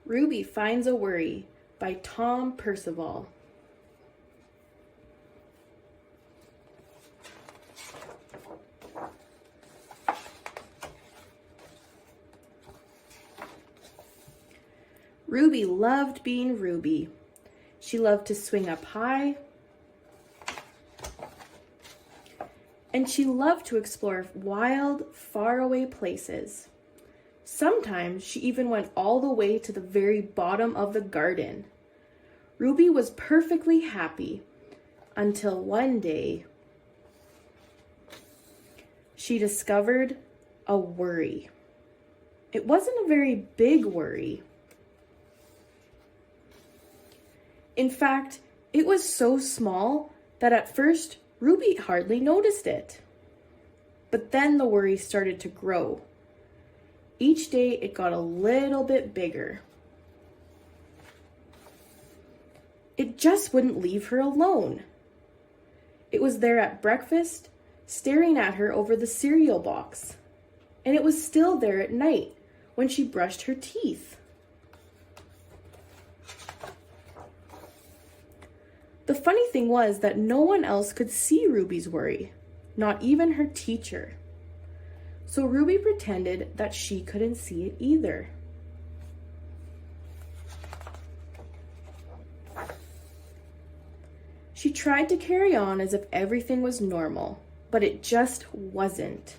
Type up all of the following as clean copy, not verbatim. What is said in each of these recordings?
Ruby Finds a Worry by Tom Percival. Ruby loved being Ruby. She loved to swing up high, and she loved to explore wild, faraway places. Sometimes she even went all the way to the very bottom of the garden. Ruby was perfectly happy until one day she discovered a worry. It wasn't a very big worry. In fact, it was so small that at first Ruby hardly noticed it. But then the worry started to grow. Each day it got a little bit bigger. It just wouldn't leave her alone. It was there at breakfast, staring at her over the cereal box. And it was still there at night when she brushed her teeth. The funny thing was that no one else could see Ruby's worry, not even her teacher. So Ruby pretended that she couldn't see it either. She tried to carry on as if everything was normal, but it just wasn't.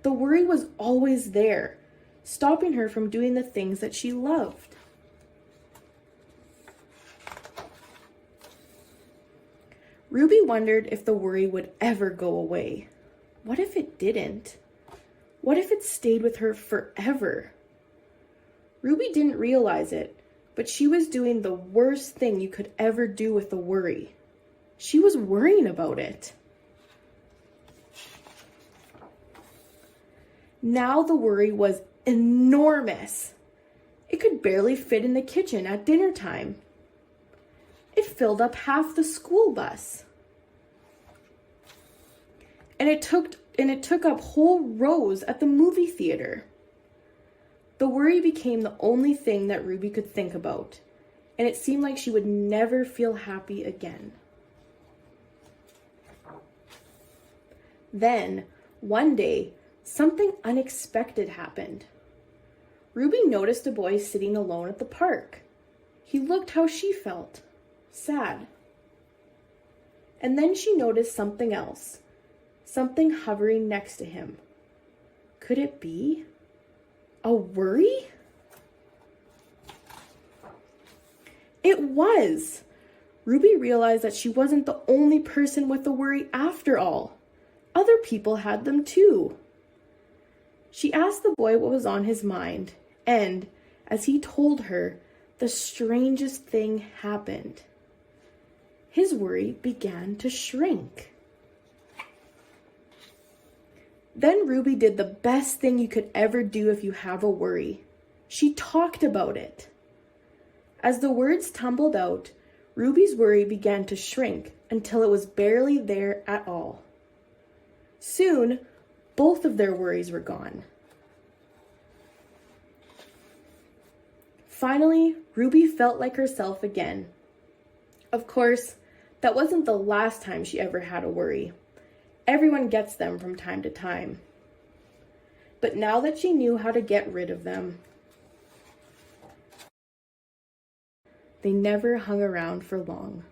The worry was always there, stopping her from doing the things that she loved. Ruby wondered if the worry would ever go away. What if it didn't? What if it stayed with her forever? Ruby didn't realize it, but she was doing the worst thing you could ever do with the worry. She was worrying about it. Now the worry was enormous. It could barely fit in the kitchen at dinner time. It filled up half the school bus. And it took up whole rows at the movie theater. The worry became the only thing that Ruby could think about, and it seemed like she would never feel happy again. Then, one day, something unexpected happened. Ruby noticed a boy sitting alone at the park. He looked how she felt. Sad. And then she noticed something else, something hovering next to him. Could it be a worry? It was. Ruby realized that she wasn't the only person with a worry after all. Other people had them too. She asked the boy what was on his mind, and as he told her, the strangest thing happened. His worry began to shrink. Then Ruby did the best thing you could ever do if you have a worry. She talked about it. As the words tumbled out, Ruby's worry began to shrink until it was barely there at all. Soon, both of their worries were gone. Finally, Ruby felt like herself again. Of course, that wasn't the last time she ever had a worry. Everyone gets them from time to time. But now that she knew how to get rid of them, they never hung around for long.